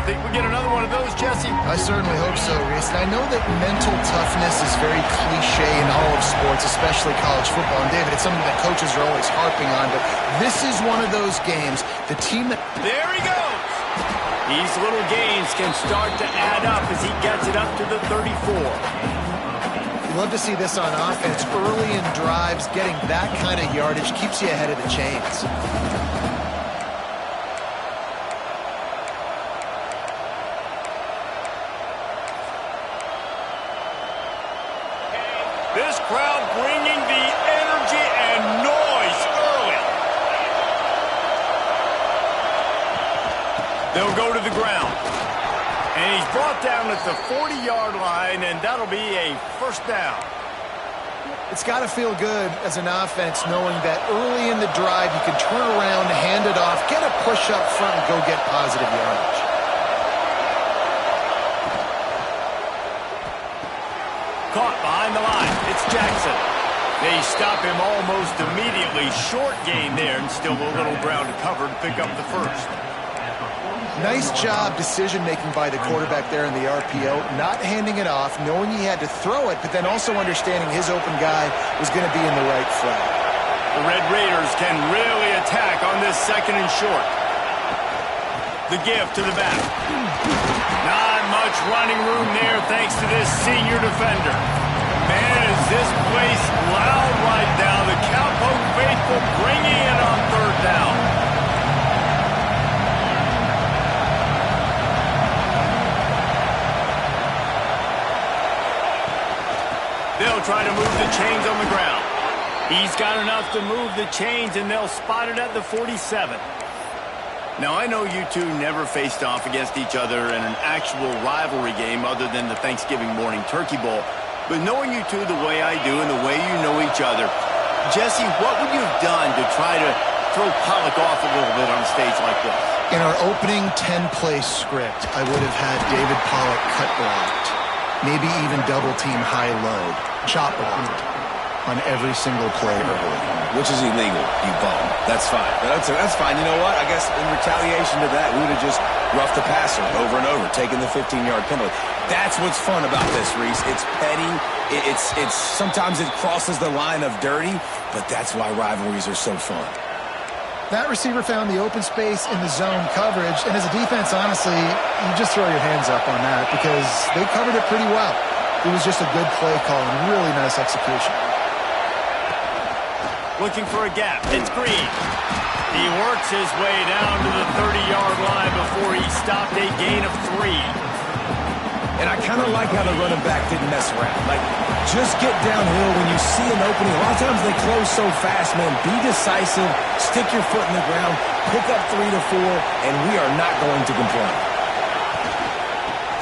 Think we get another one of those, Jesse? I certainly hope so, Reese. And I know that mental toughness is very cliche in all of sports, especially college football. And, David, it's something that coaches are always harping on. But this is one of those games, the team that... There he goes! These little gains can start to add up as he gets it up to the 34. You love to see this on offense. Early in drives, getting that kind of yardage keeps you ahead of the chains. This crowd bringing the energy and noise early. They'll go to the ground. And he's brought down at the 40-yard line, and that'll be a first down. It's got to feel good as an offense knowing that early in the drive you can turn around, hand it off, get a push up front, and go get positive yardage. Caught behind the line. It's Jackson. They stop him almost immediately. Short gain there, and still a little ground to cover to pick up the first. Nice job decision-making by the quarterback there in the RPO, not handing it off, knowing he had to throw it, but then also understanding his open guy was going to be in the right flat. The Red Raiders can really attack on this second and short. The give to the back. Not much running room there thanks to this senior defender. Man, is this place loud right now. The Cowpoke faithful bringing it on third down. They'll try to move the chains on the ground. He's got enough to move the chains, and they'll spot it at the 47. Now, I know you two never faced off against each other in an actual rivalry game other than the Thanksgiving morning Turkey Bowl. But knowing you two the way I do and the way you know each other, Jesse, what would you have done to try to throw Pollock off a little bit on a stage like this? In our opening 10-play script, I would have had David Pollock cut blocked. Maybe even double-team high-low, chop blocked on every single play early. Which is illegal, you bum. That's fine. That's fine. You know what? I guess in retaliation to that, we would have just roughed the passer over and over, taking the 15-yard penalty. That's what's fun about this, Reese. It's petty. It's sometimes it crosses the line of dirty, but that's why rivalries are so fun. That receiver found the open space in the zone coverage, and as a defense, honestly, you just throw your hands up on that because they covered it pretty well. It was just a good play call and really nice execution. Looking for a gap. It's Green. He works his way down to the 30-yard line before he stopped a gain of 3. And I kind of like how the running back didn't mess around. Like, just get downhill when you see an opening. A lot of times they close so fast, man. Be decisive, stick your foot in the ground, pick up 3 to 4, and we are not going to complain.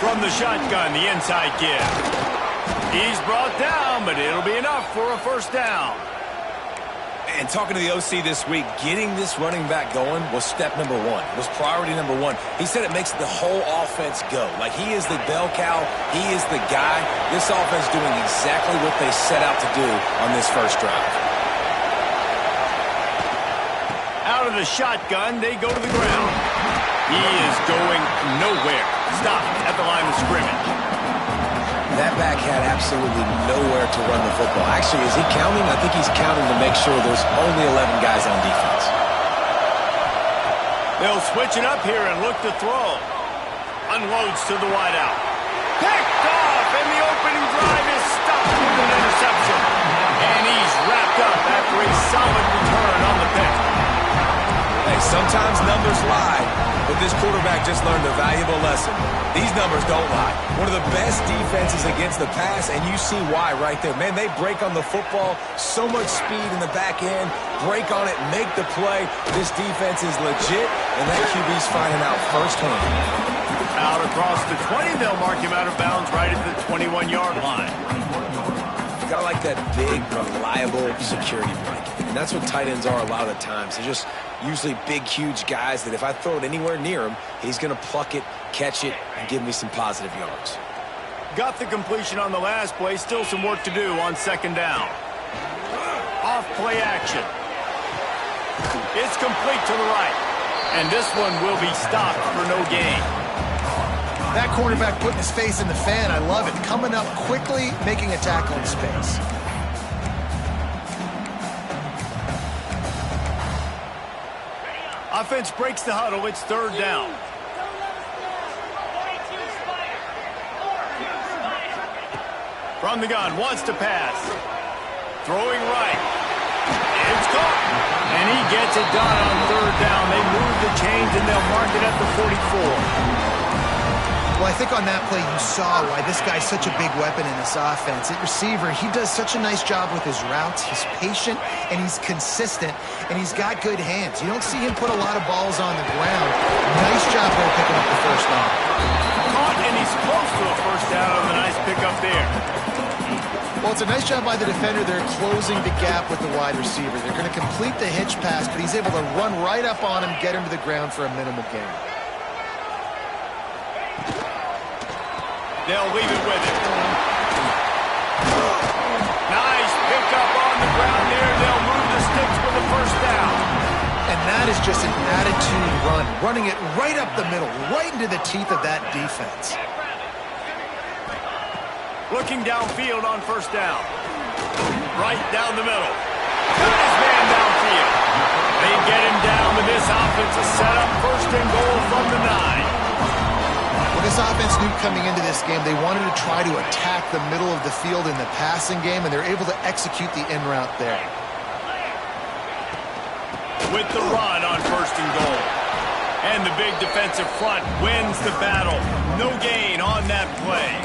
From the shotgun, the inside give. He's brought down, but it'll be enough for a first down. And talking to the OC this week, getting this running back going was step number 1. It was priority number 1. He said it makes the whole offense go. Like, he is the bell cow. He is the guy. This offense doing exactly what they set out to do on this first drive. Out of the shotgun, they go to the ground. He is going nowhere. Stopped at the line of scrimmage. That back had absolutely nowhere to run the football. Actually, is he counting? I think he's counting to make sure there's only 11 guys on defense. They'll switch it up here and look to throw. Unloads to the wideout. Picked off, and the opening drive is stopped with an interception. And he's wrapped up after a solid return on the pick. Hey, sometimes numbers lie, but this quarterback just learned a valuable lesson. These numbers don't lie. One of the best defenses against the pass, and you see why right there. Man, they break on the football, so much speed in the back end, break on it, make the play. This defense is legit, and that QB's finding out firsthand. Out across the 20, they'll mark him out of bounds right at the 21-yard line. Kind of like that big, reliable security blanket. And that's what tight ends are a lot of the times. They're just usually big, huge guys that if I throw it anywhere near him, he's going to pluck it, catch it, and give me some positive yards. Got the completion on the last play. Still some work to do on second down. Off play action. It's complete to the right. And this one will be stopped for no gain. That cornerback putting his face in the fan, I love it. Coming up quickly, making a tackle in space. Offense breaks the huddle. It's third down. From the gun, wants to pass. Throwing right. It's caught. And he gets it done on third down. They move the chains, and they'll mark it at the 44. Well, I think on that play you saw why this guy's such a big weapon in this offense. At receiver, he does such a nice job with his routes. He's patient, and he's consistent, and he's got good hands. You don't see him put a lot of balls on the ground. Nice job there picking up the first down. Caught, and he's close to a first down on the nice pickup there. Well, it's a nice job by the defender. They're closing the gap with the wide receiver. They're going to complete the hitch pass, but he's able to run right up on him, get him to the ground for a minimal gain. They'll leave it with him. Nice pickup on the ground there. They'll move the sticks with the first down. And that is just an attitude run, running it right up the middle, right into the teeth of that defense. Looking downfield on first down. Right down the middle. Got his man downfield. They get him down with this offensive setup. First and goal from the 9. Well, this offense knew coming into this game they wanted to try to attack the middle of the field in the passing game, and they're able to execute the in route there. With the run on first and goal. And the big defensive front wins the battle. No gain on that play.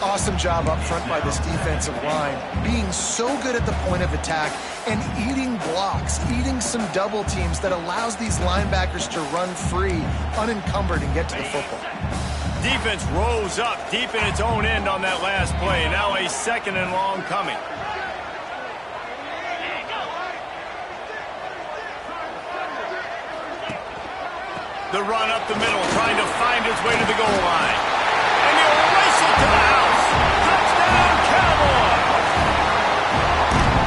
Awesome job up front by this defensive line, being so good at the point of attack and eating blocks, eating some double teams that allows these linebackers to run free, unencumbered, and get to the football. Defense rose up deep in its own end on that last play. Now a second and long coming. The run up the middle, trying to find its way to the goal line. And he'll race it to the house. Touchdown, Cowboys!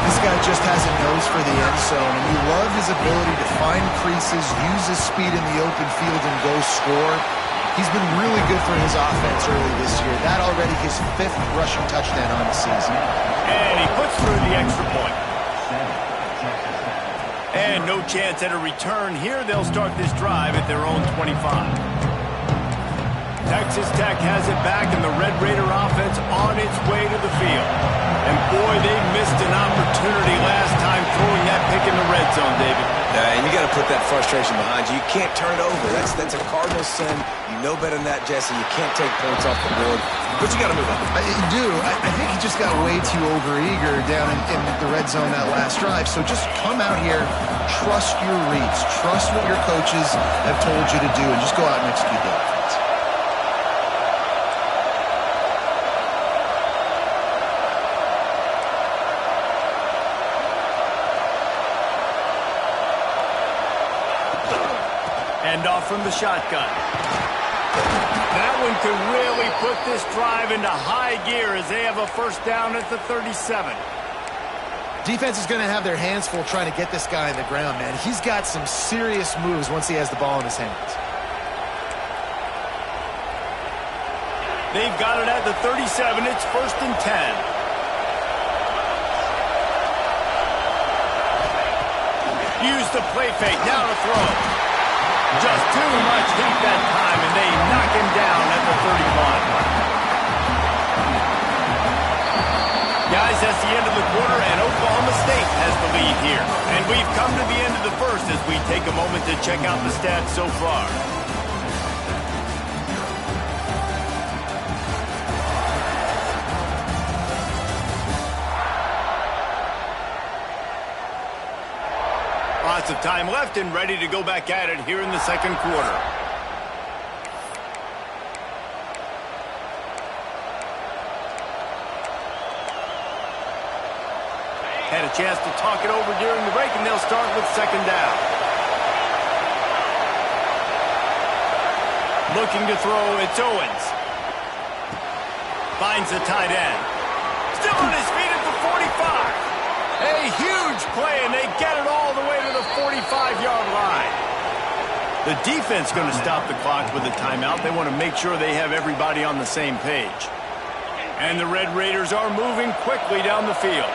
This guy just has a nose for the end zone, and you love his ability to find creases, use his speed in the open field, and go score. He's been really good for his offense early this year. That already his 5th rushing touchdown on the season. And he puts through the extra point. And no chance at a return here. They'll start this drive at their own 25. Texas Tech has it back, and the Red Raider offense on its way to the field. And boy, they missed an opportunity last time throwing that pick in the red zone, David. And you got to put that frustration behind you. You can't turn it over. That's a cardinal sin. You know better than that, Jesse. You can't take points off the board. But you got to move on. You do. I think he just got way too overeager down in the red zone that last drive. So just come out here, trust your reads, trust what your coaches have told you to do, and just go out and execute the offense. Off from the shotgun. That one could really put this drive into high gear as they have a first down at the 37. Defense is going to have their hands full trying to get this guy on the ground, man. He's got some serious moves once he has the ball in his hands. They've got it at the 37. It's first and 10. Use the play fake. Now to throw. Just too much heat that time, and they knock him down at the 31. Guys, that's the end of the quarter, and Oklahoma State has the lead here. And we've come to the end of the first as we take a moment to check out the stats so far. Lots of time left and ready to go back at it here in the second quarter. Had a chance to talk it over during the break, and they'll start with second down. Looking to throw, it's Owens. Finds the tight end. Still on his feet at the 45. A huge play, and they get it all the way to the 45-yard line. The defense going to stop the clock with a timeout. They want to make sure they have everybody on the same page. And the Red Raiders are moving quickly down the field.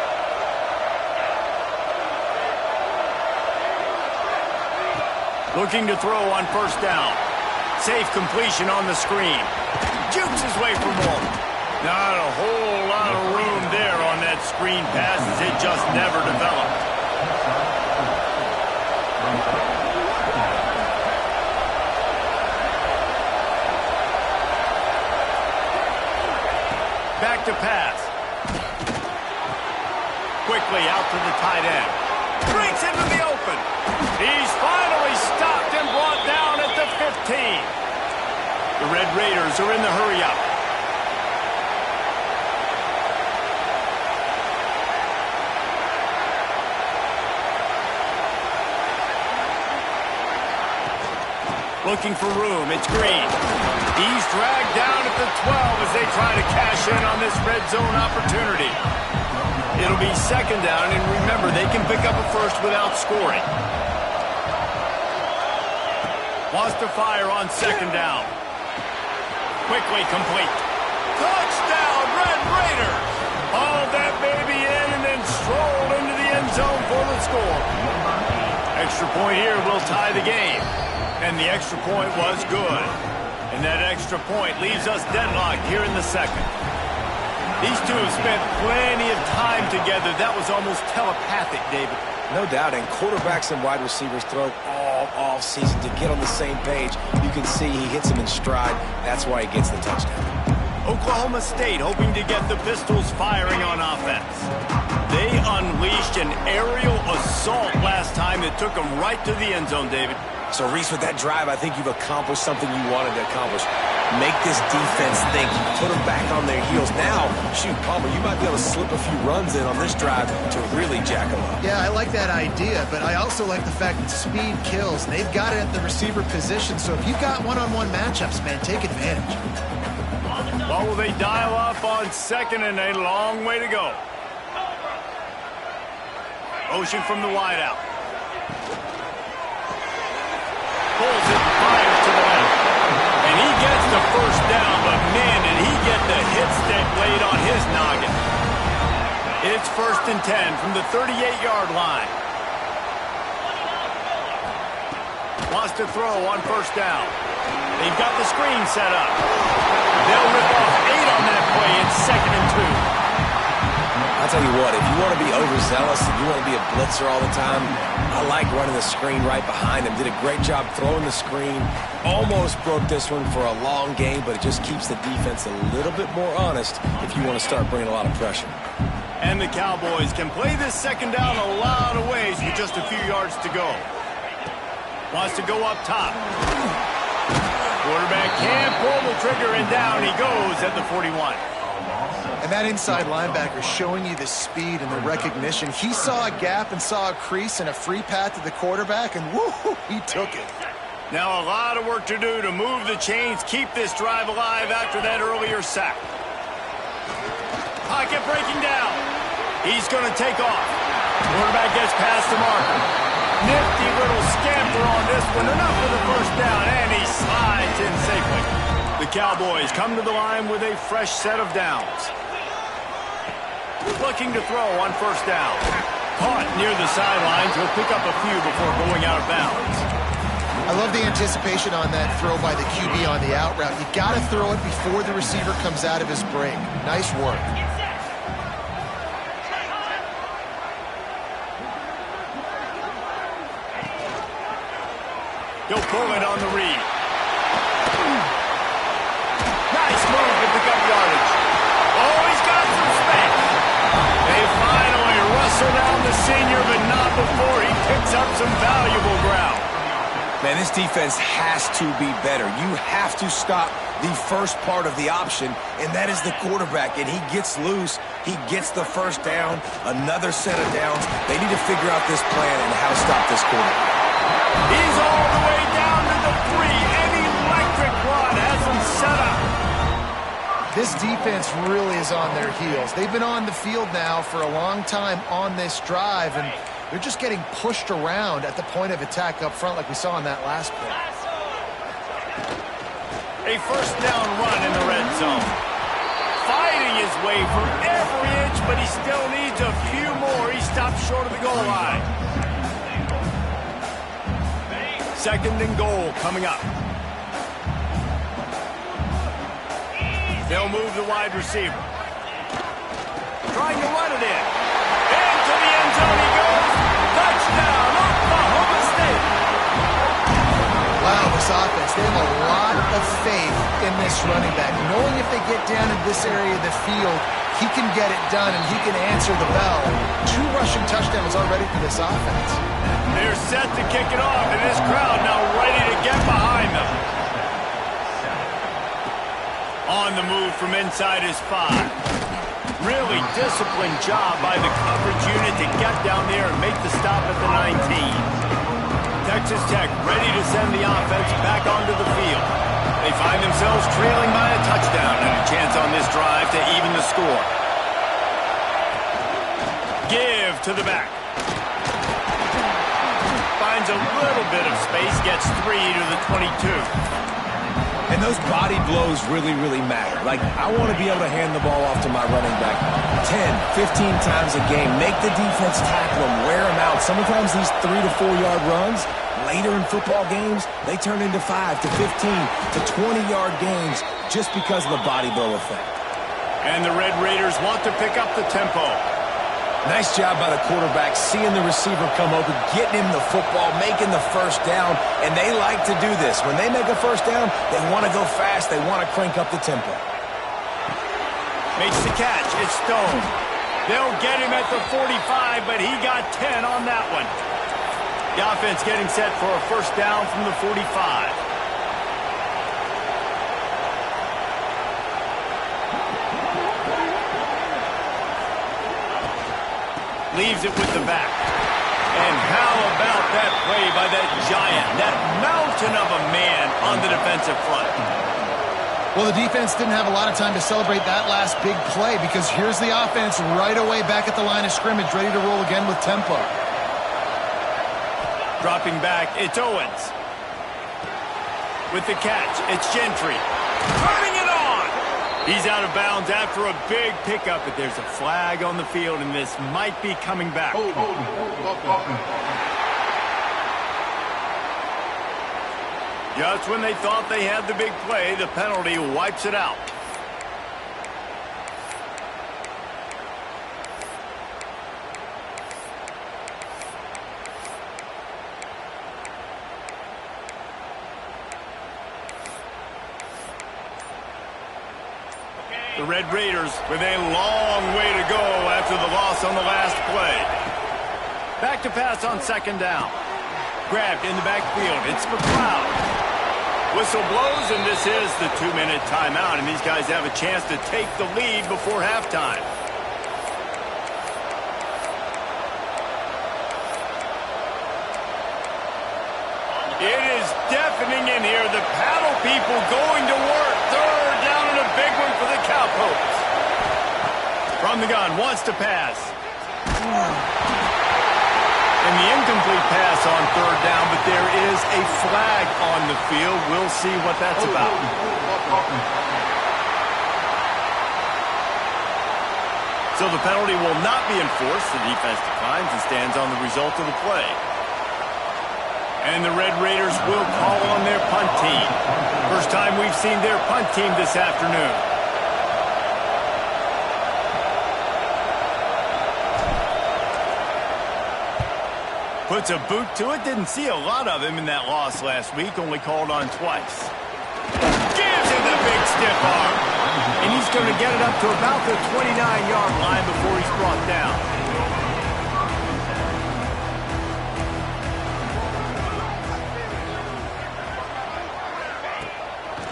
Looking to throw on first down. Safe completion on the screen. Jukes his way for more. Not a whole lot of room there on that screen pass as it just never developed. Back to pass. Quickly out to the tight end. Breaks into the open. He's finally stopped and brought down at the 15. The Red Raiders are in the hurry-up. Looking for room. It's Green. He's dragged down at the 12 as they try to cash in on this red zone opportunity. It'll be second down, and remember, they can pick up a first without scoring. Wants to fire on second down. Quickly complete. Touchdown, Red Raiders! Hauled that baby in and then strolled into the end zone for the score. Extra point here will tie the game. And the extra point was good. And that extra point leaves us deadlocked here in the second. These two have spent plenty of time together. That was almost telepathic, David. No doubt, and quarterbacks and wide receivers throw all off season to get on the same page. You can see he hits him in stride. That's why he gets the touchdown. Oklahoma State hoping to get the Pistols firing on offense. They unleashed an aerial assault last time that took them right to the end zone, David. So, Reese, with that drive, I think you've accomplished something you wanted to accomplish. Make this defense think. Put them back on their heels. Now, shoot, Palmer, you might be able to slip a few runs in on this drive to really jack them up. Yeah, I like that idea, but I also like the fact that speed kills. They've got it at the receiver position, so if you've got one-on-one matchups, man, take advantage. Well, will they dial up on second and a long way to go? Motion from the wideout. Pulls it, fires to the left. And he gets the first down, but man, did he get the hit stick laid on his noggin. It's 1st and 10 from the 38-yard line. Wants to throw on first down. They've got the screen set up. They'll rip off 8 on that play. It's 2nd and 2. I'll tell you what, if you want to be overzealous and you want to be a blitzer all the time, I like running the screen right behind him. Did a great job throwing the screen. Almost broke this one for a long game, but it just keeps the defense a little bit more honest if you want to start bringing a lot of pressure. And the Cowboys can play this second down a lot of ways with just a few yards to go. Wants to go up top. Quarterback can't pull the trigger, and down he goes at the 41. And that inside linebacker showing you the speed and the recognition. He saw a gap and saw a crease and a free path to the quarterback, and woo, he took it. Now a lot of work to do to move the chains, keep this drive alive after that earlier sack. Pocket breaking down. He's going to take off. Quarterback gets past the marker. Nifty little scamper on this one. Enough for the first down, and he slides in safely. The Cowboys come to the line with a fresh set of downs. Looking to throw on first down. Caught near the sidelines. He'll pick up a few before going out of bounds. I love the anticipation on that throw by the QB on the out route. You got to throw it before the receiver comes out of his break. Nice work. He'll pull it on the read. Nice move to pick up yardage. Oh, he's got some space. They finally wrestle down the senior, but not before he picks up some valuable ground. Man, this defense has to be better. You have to stop the first part of the option, and that is the quarterback. And he gets loose. He gets the first down, another set of downs. They need to figure out this plan and how to stop this quarterback. He's all the way down to the 3. An electric run has him set up. This defense really is on their heels. They've been on the field now for a long time on this drive, and they're just getting pushed around at the point of attack up front like we saw in that last play. A first down run in the red zone. Fighting his way for every inch, but he still needs a few more. He stopped short of the goal line. Second and goal coming up. They'll move the wide receiver. Trying to run it in. Into the end zone he goes. Touchdown, Oklahoma State. Wow, this offense, they have a lot of faith in this running back. Knowing if they get down in this area of the field, he can get it done and he can answer the bell. 2 rushing touchdowns already for this offense. They're set to kick it off, and this crowd now ready to get behind them. On the move from inside his 5. Really disciplined job by the coverage unit to get down there and make the stop at the 19. Texas Tech ready to send the offense back onto the field. They find themselves trailing by a touchdown and a chance on this drive to even the score. Give to the back. Finds a little bit of space, gets 3 to the 22. And those body blows really, really matter. Like, I want to be able to hand the ball off to my running back 10, 15 times a game. Make the defense tackle him, wear him out. Sometimes these 3 to 4 yard runs, later in football games, they turn into 5 to 15 to 20-yard gains just because of the body blow effect. And the Red Raiders want to pick up the tempo. Nice job by the quarterback, seeing the receiver come open, getting him the football, making the first down, and they like to do this. When they make a first down, they want to go fast. They want to crank up the tempo. Makes the catch. It's Stone. They'll get him at the 45, but he got 10 on that one. The offense getting set for a first down from the 45. Leaves it with the back. And how about that play by that giant, that mountain of a man on the defensive front? Well, the defense didn't have a lot of time to celebrate that last big play because here's the offense right away back at the line of scrimmage, ready to roll again with tempo. Dropping back, it's Owens. With the catch, it's Gentry. Turning it on! He's out of bounds after a big pickup, but there's a flag on the field, and this might be coming back. Just when they thought they had the big play, the penalty wipes it out. The Red Raiders with a long way to go after the loss on the last play. Back to pass on second down. Grabbed in the backfield. It's McLeod. Whistle blows, and this is the 2-minute timeout, and these guys have a chance to take the lead before halftime. It is deafening in here. The paddle people going to work. Third down and a big one for the Cowpokes. From the gun, wants to pass. And the incomplete pass on third down, but there is a flag on the field. We'll see what that's about. So the penalty will not be enforced. The defense declines and stands on the result of the play. And the Red Raiders will call on their punt team. First time we've seen their punt team this afternoon. Puts a boot to it. Didn't see a lot of him in that loss last week. Only called on twice. Gives him the big stiff arm. And he's going to get it up to about the 29-yard line before he's brought down.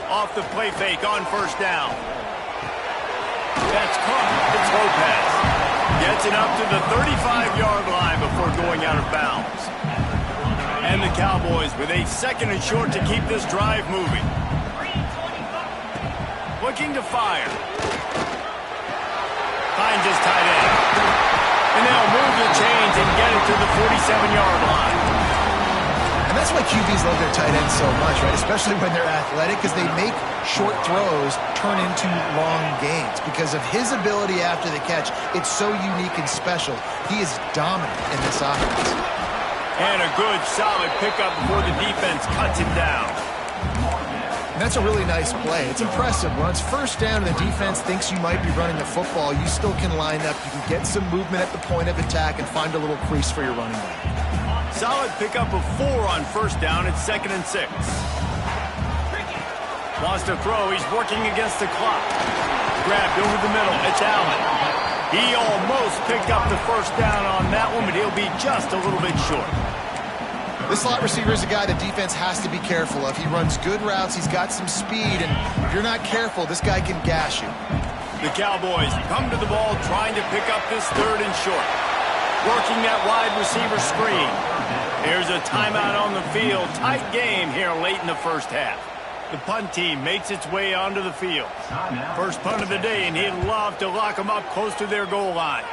Off the play fake on first down. That's caught. It's Lopez. Gets it up to the 35-yard line before going out of bounds. And the Cowboys with a second and short to keep this drive moving. Looking to fire. Finds his tight end. And they'll move the chains and get it to the 47-yard line. And That's why QBs love their tight ends so much, right? Especially when they're athletic, because they make short throws turn into long gains. Because of his ability after the catch, it's so unique and special. He is dominant in this offense. And a good, solid pickup before the defense cuts him down. And that's a really nice play. It's impressive. When it's first down and the defense thinks you might be running the football, you still can line up. You can get some movement at the point of attack and find a little crease for your running back. Solid pickup of 4 on first down. It's 2nd and 6. Wants to throw. He's working against the clock. Grabbed over the middle. It's Allen. He almost picked up the first down on that one, but he'll be just a little bit short. This slot receiver is a guy the defense has to be careful of. He runs good routes. He's got some speed, and if you're not careful, this guy can gash you. The Cowboys come to the ball trying to pick up this 3rd and short. Working that wide receiver screen. Here's a timeout on the field. Tight game here late in the first half. The punt team makes its way onto the field. First punt of the day, and he'd love to lock them up close to their goal line.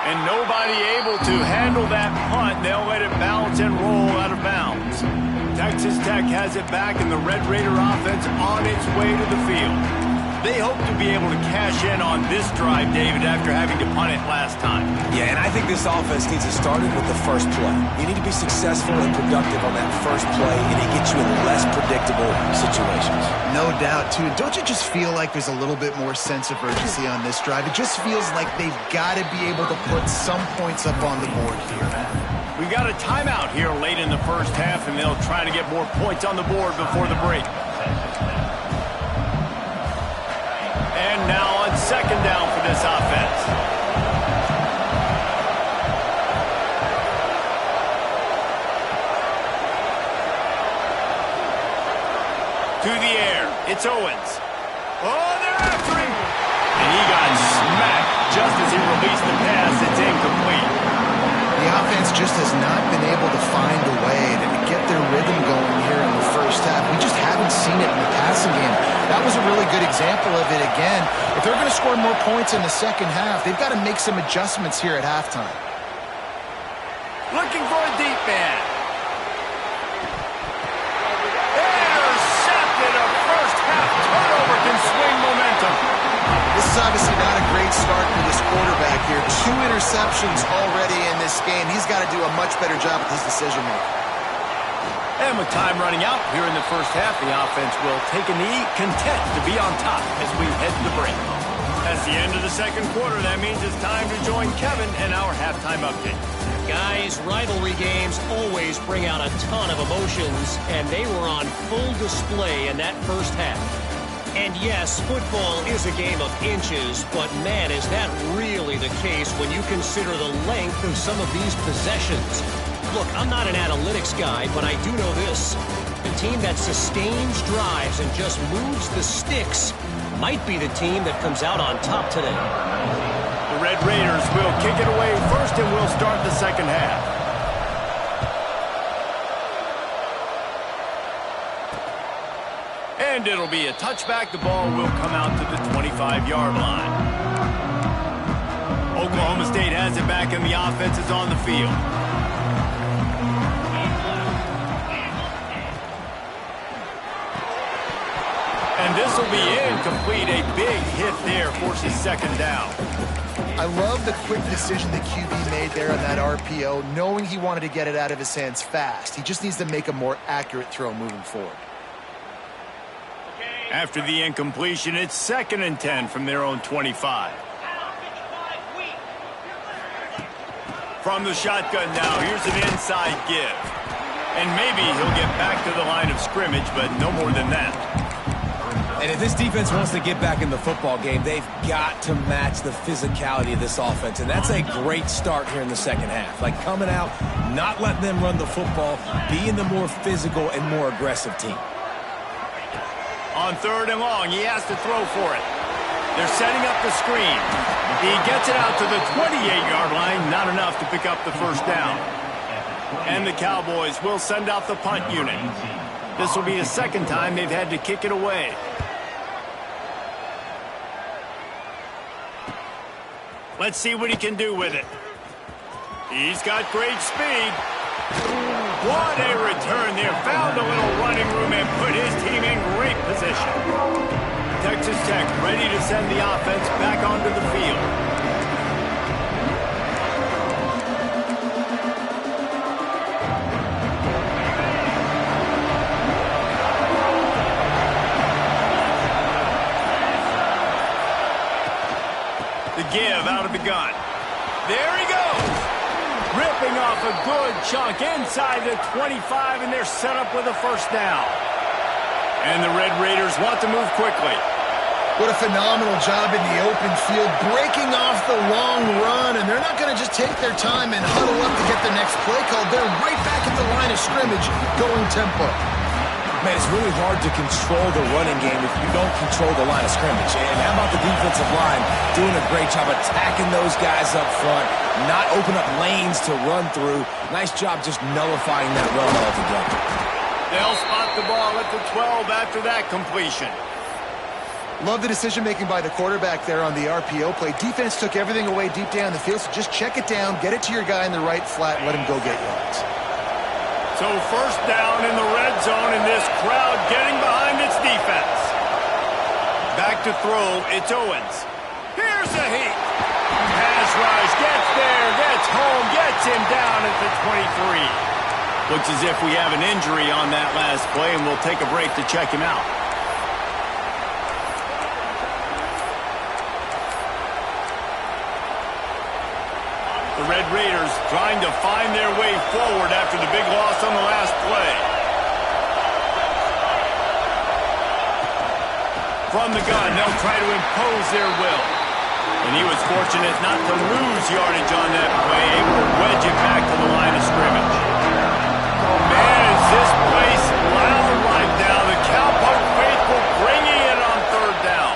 And nobody able to handle that punt. They'll let it bounce and roll out of bounds. Texas Tech has it back, and the Red Raider offense on its way to the field. They hope to be able to cash in on this drive, David, after having to punt it last time. Yeah, and I think this offense needs to start it with the first play. You need to be successful and productive on that first play, and it gets you in less predictable situations. No doubt, too. Don't you just feel like there's a little bit more sense of urgency on this drive? It just feels like they've got to be able to put some points up on the board here. We got a timeout here late in the first half, and they'll try to get more points on the board before the break. And now on 2nd down for this offense. To the air. It's Owens. Oh, they're after him. And he got smacked just as he released the pass. It's incomplete. The offense just has not been able to find a way to get their rhythm going here in the first half. We just haven't seen it in the passing game. That was a really good example of it again. If they're going to score more points in the second half, they've got to make some adjustments here at halftime. Looking for a deep man. Intercepted. A first half turnover can swing momentum. This is obviously not a great start for this quarterback here. 2 interceptions already in this game. He's got to do a much better job with his decision-making. And with time running out here in the first half, the offense will take a knee, content to be on top as we head to the break. That's the end of the second quarter. That means it's time to join Kevin and our halftime update. Guys, rivalry games always bring out a ton of emotions, and they were on full display in that first half. And yes, football is a game of inches, but man, is that really the case when you consider the length of some of these possessions. Look, I'm not an analytics guy, but I do know this. The team that sustains drives and just moves the sticks might be the team that comes out on top today. The Red Raiders will kick it away first, and we'll start the second half. And it'll be a touchback. The ball will come out to the 25-yard line. Oklahoma State has it back, and the offense is on the field. And this will be incomplete. A big hit there forces 2nd down. I love the quick decision the QB made there on that RPO, knowing he wanted to get it out of his hands fast. He just needs to make a more accurate throw moving forward. After the incompletion, it's 2nd and 10 from their own 25. From the shotgun now, here's an inside give. And maybe he'll get back to the line of scrimmage, but no more than that. And if this defense wants to get back in the football game, they've got to match the physicality of this offense. And that's a great start here in the second half. Like coming out, not letting them run the football, being the more physical and more aggressive team. On 3rd and long, he has to throw for it. They're setting up the screen. He gets it out to the 28-yard line, not enough to pick up the first down. And the Cowboys will send out the punt unit. This will be the 2nd time they've had to kick it away. Let's see what he can do with it. He's got great speed. What a return there. Found a little running room and put his team in great position. Texas Tech ready to send the offense back onto the field. The give out of the gun. There he goes. Ripping off a good chunk inside the 25, and they're set up with a first down. And the Red Raiders want to move quickly. What a phenomenal job in the open field, breaking off the long run, and they're not going to just take their time and huddle up to get the next play called. They're right back at the line of scrimmage, going tempo. Man, it's really hard to control the running game if you don't control the line of scrimmage. And how about the defensive line doing a great job attacking those guys up front, not open up lanes to run through. Nice job just nullifying that run altogether. They'll spot the ball at the 12 after that completion. Love the decision-making by the quarterback there on the RPO play. Defense took everything away deep down the field, so just check it down, get it to your guy in the right flat, and let him go get yards. So first down in the red zone, and this crowd getting behind its defense. Back to throw, it's Owens. Here's a heat. Pass rush, gets there, gets home, gets him down at the 23. Looks as if we have an injury on that last play, and we'll take a break to check him out. The Red Raiders trying to find their way forward after the big loss on the last play. From the gun, they'll try to impose their will. And he was fortunate not to lose yardage on that play, able to wedge it back to the line of scrimmage. Man, is this place loud right now. The Cowpoke faithful bringing it on third down.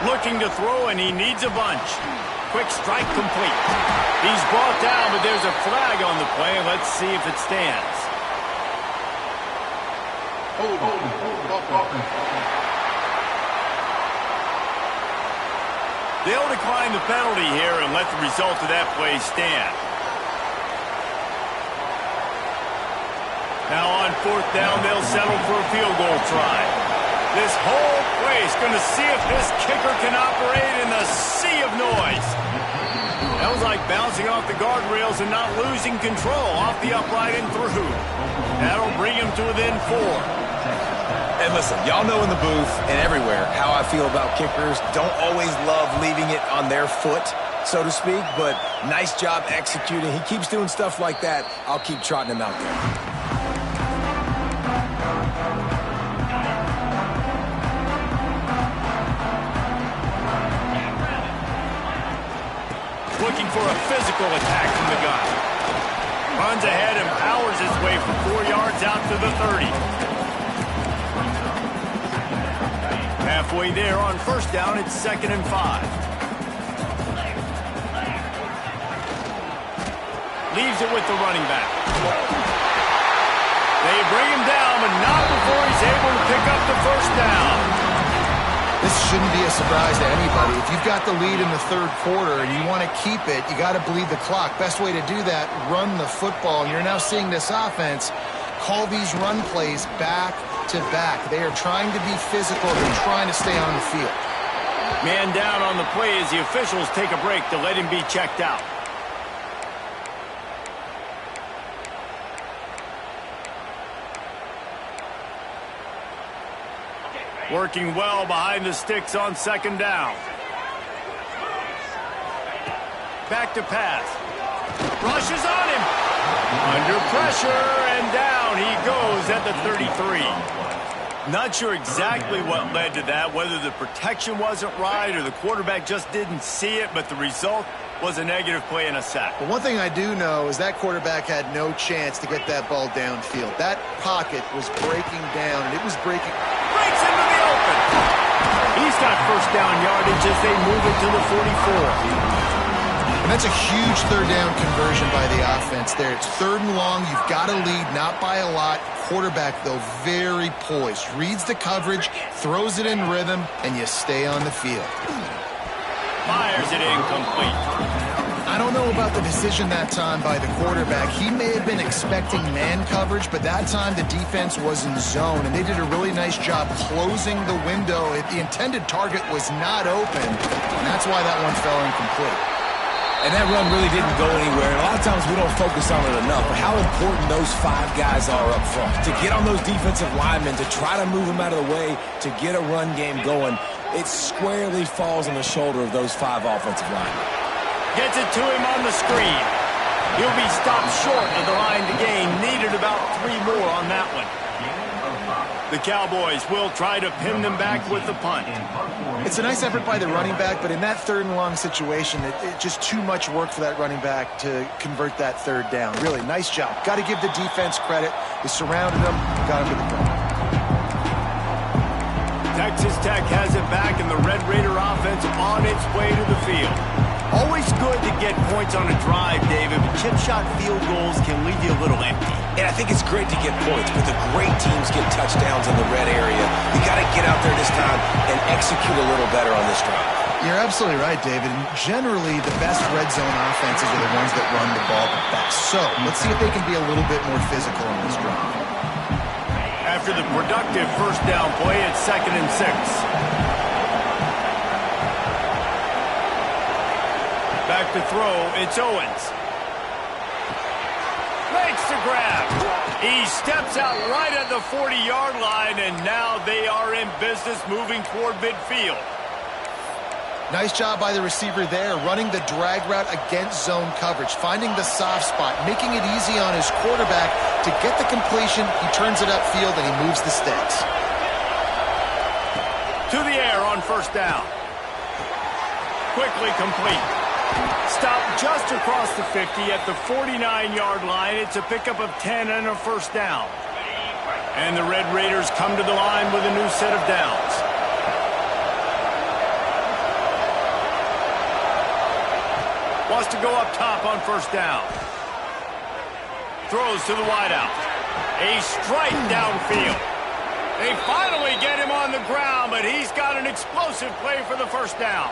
Looking to throw, and he needs a bunch. Quick strike complete. He's brought down, but there's a flag on the play. Let's see if it stands. They'll decline the penalty here and let the result of that play stand. Now on fourth down, they'll settle for a field goal try. This whole place going to see if this kicker can operate in the sea of noise. That was like bouncing off the guardrails and not losing control off the upright and through. That'll bring him to within 4. And listen, y'all know in the booth and everywhere how I feel about kickers. Don't always love leaving it on their foot, so to speak, but nice job executing. He keeps doing stuff like that. I'll keep trotting him out there. Looking for a physical attack from the gun. Runs ahead and powers his way for 4 yards out to the 30. Halfway there on first down, it's 2nd and 5. Leaves it with the running back. They bring him down, but not before he's able to pick up the first down. This shouldn't be a surprise to anybody. If you've got the lead in the third quarter and you want to keep it, you got to bleed the clock. Best way to do that, run the football. And you're now seeing this offense call these run plays back to back. They are trying to be physical. They're trying to stay on the field. Man down on the play as the officials take a break to let him be checked out. Working well behind the sticks on 2nd down. Back to pass. Rushes on him. Under pressure, and down he goes at the 33. Not sure exactly what led to that, whether the protection wasn't right or the quarterback just didn't see it, but the result was a negative play and a sack. But one thing I do know is that quarterback had no chance to get that ball downfield. That pocket was breaking down, and it was breaking. Breaks into the open. He's got first down yardage as they move it to the 44. And that's a huge third down conversion by the offense there. It's 3rd and long. You've got to lead, not by a lot. Quarterback, though, very poised. Reads the coverage, throws it in rhythm, and you stay on the field. Fires it incomplete. I don't know about the decision that time by the quarterback. He may have been expecting man coverage, but that time the defense was in zone, and they did a really nice job closing the window. The intended target was not open, and that's why that one fell incomplete. And that run really didn't go anywhere. And a lot of times we don't focus on it enough, but how important those 5 guys are up front. To get on those defensive linemen, to try to move them out of the way, to get a run game going, it squarely falls on the shoulder of those 5 offensive linemen. Gets it to him on the screen. He'll be stopped short of the line to gain. Needed about 3 more on that one. The Cowboys will try to pin them back with the punt. It's a nice effort by the running back, but in that 3rd and long situation, it's just too much work for that running back to convert that 3rd down. Really, nice job. Got to give the defense credit. They surrounded him, got him to the ground. Texas Tech has it back, and the Red Raider offense on its way to the field. Always good to get points on a drive, David, but chip shot field goals can leave you a little empty. And I think it's great to get points, but the great teams get touchdowns in the red area. You got to get out there this time and execute a little better on this drive. You're absolutely right, David. And generally, the best red zone offenses are the ones that run the ball the best. So let's see if they can be a little bit more physical on this drive. After the productive first down play, it's 2nd and 6. Back to throw, it's Owens. Makes the grab. He steps out right at the 40-yard line, and now they are in business moving toward midfield. Nice job by the receiver there, running the drag route against zone coverage, finding the soft spot, making it easy on his quarterback to get the completion. He turns it upfield, and he moves the sticks. To the air on first down. Quickly complete. Stopped just across the 50 at the 49-yard line. It's a pickup of 10 and a first down. And the Red Raiders come to the line with a new set of downs. Wants to go up top on first down. Throws to the wideout. A strike downfield. They finally get him on the ground, but he's got an explosive play for the first down.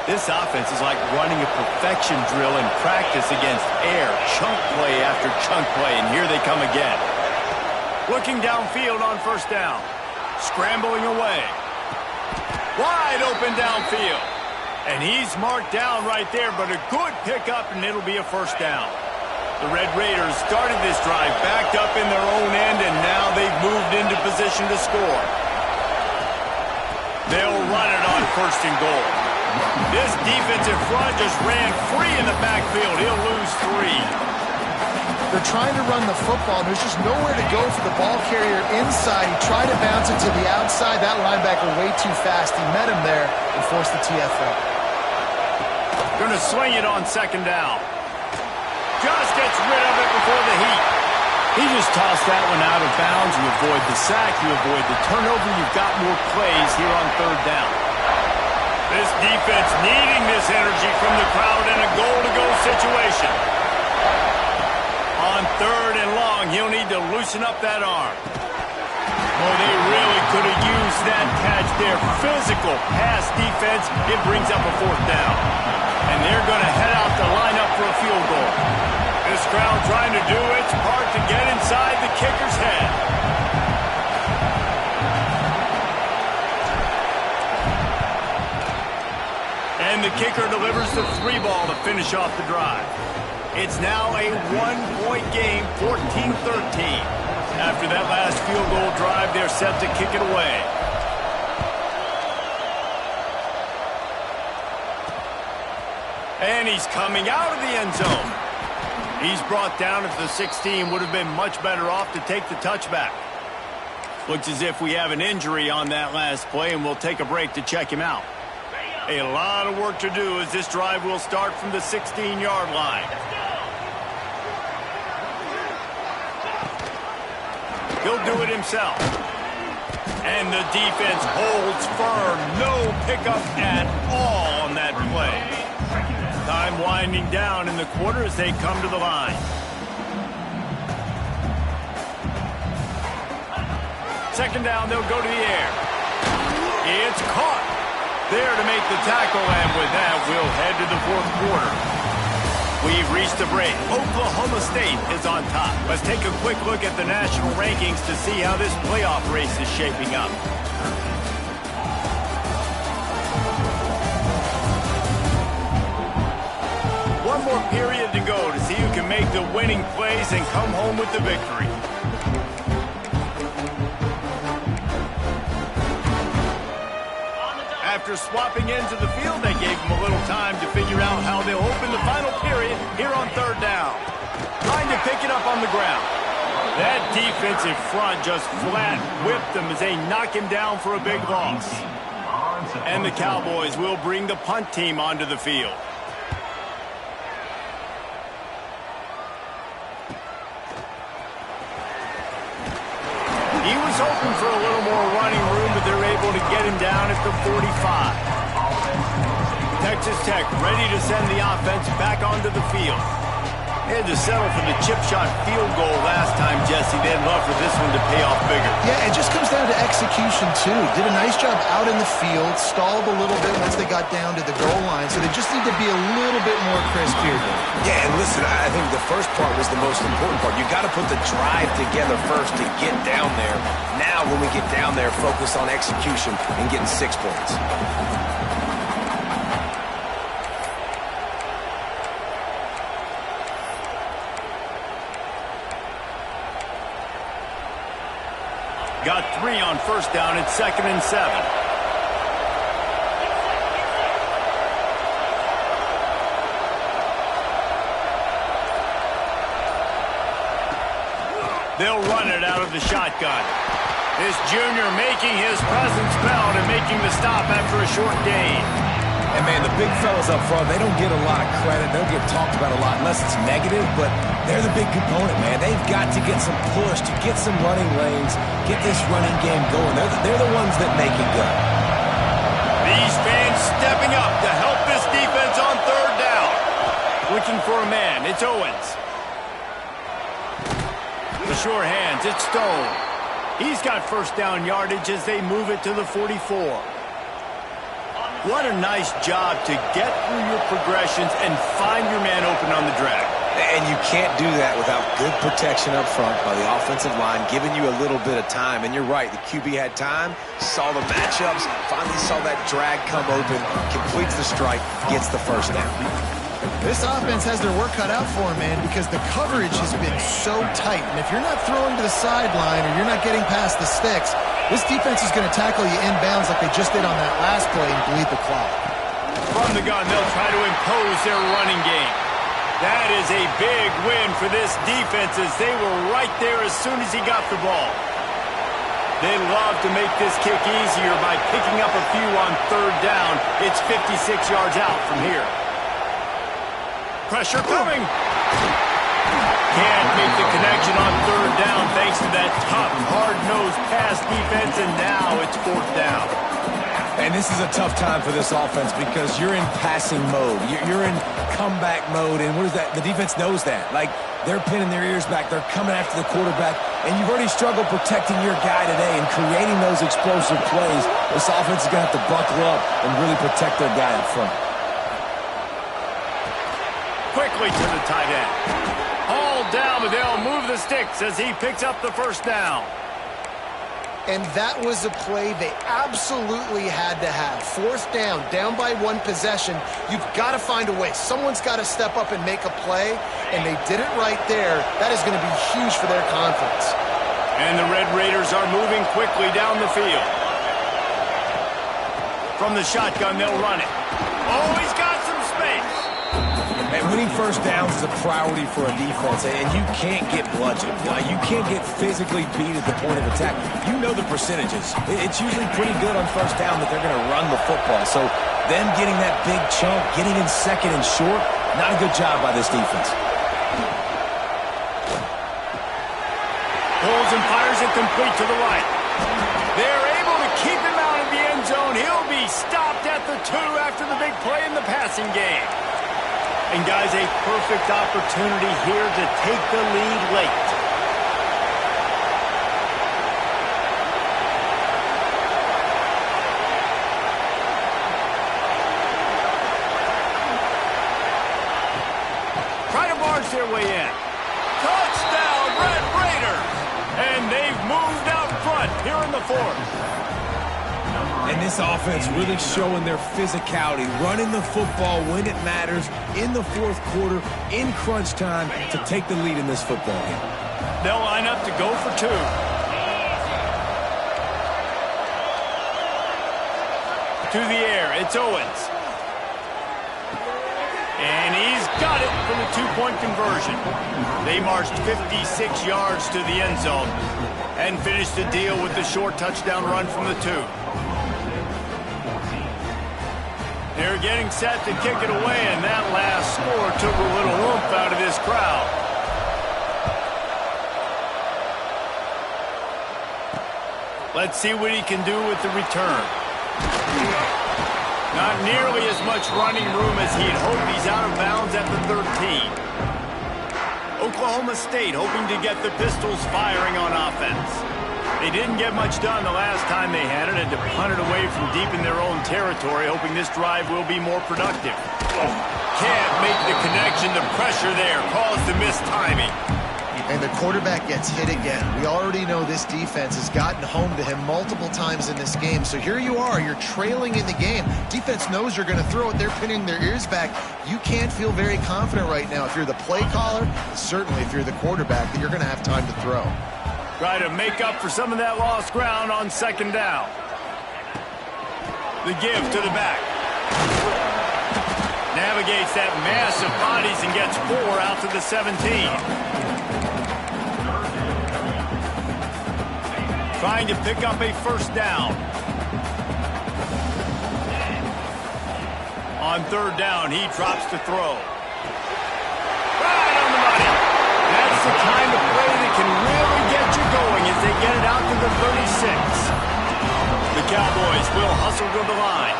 This offense is like running a perfection drill in practice against air. Chunk play after chunk play, and here they come again. Looking downfield on first down. Scrambling away. Wide open downfield. And he's marked down right there, but a good pickup, and it'll be a first down. The Red Raiders started this drive backed up in their own end, and now they've moved into position to score. They'll run it on first and goal. This defensive front just ran free in the backfield. He'll lose 3. They're trying to run the football, and there's just nowhere to go for the ball carrier inside. He tried to bounce it to the outside. That linebacker way too fast. He met him there and forced the TFL. Going to swing it on second down. Just gets rid of it before the heat. He just tossed that one out of bounds. You avoid the sack. You avoid the turnover. You've got more plays here on third down. This defense needing this energy from the crowd in a goal-to-go situation. On third and long, he'll need to loosen up that arm. Oh, they really could have used that catch there. Physical pass defense. It brings up a fourth down. And they're going to head out to line up for a field goal. This crowd trying to do its part to get inside the kicker's head. And the kicker delivers the 3 ball to finish off the drive. It's now a 1-point game, 14-13. After that last field goal drive, they're set to kick it away. And he's coming out of the end zone. He's brought down at the 16. Would have been much better off to take the touchback. Looks as if we have an injury on that last play, and we'll take a break to check him out. A lot of work to do as this drive will start from the 16-yard line. He'll do it himself. And the defense holds firm. No pickup at all on that play. Time winding down in the quarter as they come to the line. Second down, they'll go to the air. It's caught. There to make the tackle, and with that, we'll head to the fourth quarter. We've reached the break. Oklahoma State is on top. Let's take a quick look at the national rankings to see how this playoff race is shaping up. One more period to go to see who can make the winning plays and come home with the victory. After swapping into the field, that gave them a little time to figure out how they'll open the final period here on third down. Trying to pick it up on the ground. That defensive front just flat whipped them as they knock him down for a big loss. And the Cowboys will bring the punt team onto the field. He was hoping for a little more running room, but they're able to get him down at the 45. Texas Tech ready to send the offense back onto the field. They had to settle for the chip shot field goal last time, Jesse. They'd love for this one to pay off bigger. Yeah, it just comes down to execution, too. Did a nice job out in the field, stalled a little bit once they got down to the goal line, so they just need to be a little bit more crisp here. Yeah, and listen, I think the first part was the most important part. You got to put the drive together first to get down there. Now, when we get down there, focus on execution and getting 6 points. Got 3 on first down at 2nd and 7. They'll run it out of the shotgun. This junior making his presence felt and making the stop after a short gain. And, man, the big fellas up front, they don't get a lot of credit. They don't get talked about a lot unless it's negative, but they're the big component, man. They've got to get some push, to get some running lanes, get this running game going. They're the ones that make it go. These fans stepping up to help this defense on third down. Looking for a man. It's Owens. The sure hands. It's Stone. He's got first down yardage as they move it to the 44. What a nice job to get through your progressions and find your man open on the drag. And you can't do that without good protection up front by the offensive line, giving you a little bit of time. And you're right, the QB had time, saw the matchups, finally saw that drag come open, completes the strike, gets the first down. This offense has their work cut out for them, man, because the coverage has been so tight. And if you're not throwing to the sideline or you're not getting past the sticks, this defense is going to tackle you inbounds like they just did on that last play and bleed the clock. From the gun, they'll try to impose their running game. That is a big win for this defense as they were right there as soon as he got the ball. They love to make this kick easier by picking up a few on third down. It's 56 yards out from here. Pressure coming. Can't make the connection on third down thanks to that tough, hard-nosed pass defense, and now it's 4th down. And this is a tough time for this offense because you're in passing mode. You're in comeback mode, and what is that? The defense knows that. Like, they're pinning their ears back. They're coming after the quarterback, and you've already struggled protecting your guy today and creating those explosive plays. This offense is going to have to buckle up and really protect their guy up front. Quickly to the tight end. Hauled down, but they'll move the sticks as he picks up the first down. And that was a play they absolutely had to have. 4th down by 1 possession. You've got to find a way. Someone's got to step up and make a play, and they did it right there. That is going to be huge for their confidence. And the Red Raiders are moving quickly down the field. From the shotgun, they'll run it. Oh, he's got some space. And winning first downs is a priority for a defense, and you can't get bludgeoned. You can't get physically beat at the point of attack. You know the percentages. It's usually pretty good on first down that they're going to run the football. So them getting that big chunk, getting in second and short, not a good job by this defense. Pulls and fires it complete to the right. They're able to keep him out of the end zone. He'll be stopped at the 2 after the big play in the passing game. And, guys, a perfect opportunity here to take the lead late. their way in. Touchdown, Red Raiders! And they've moved out front here in the fourth. And this offense really showing their physicality, running the football when it matters, in the fourth quarter, in crunch time, to take the lead in this football game. They'll line up to go for two. To the air, it's Owens. And he's got it for the two-point conversion. They marched 56 yards to the end zone and finished the deal with the short touchdown run from the two. They're getting set to kick it away, and that last score took a little oomph out of this crowd. Let's see what he can do with the return. Not nearly as much running room as he'd hoped. He's out of bounds at the 13. Oklahoma State hoping to get the Pistols firing on offense. They didn't get much done the last time they had it, and to punt it away from deep in their own territory, hoping this drive will be more productive. Can't make the connection. The pressure there caused the mistiming. And the quarterback gets hit again. We already know this defense has gotten home to him multiple times in this game. So here you are, you're trailing in the game. Defense knows you're going to throw it. They're pinning their ears back. You can't feel very confident right now if you're the play caller, certainly if you're the quarterback, that you're going to have time to throw. Try to make up for some of that lost ground on second down. The give to the back. Navigates that mass of bodies and gets 4 out to the 17. Trying to pick up a first down. On third down, he drops to throw. Right on the money. That's the kind of play that can really get you going as they get it out to the 36. The Cowboys will hustle to the line.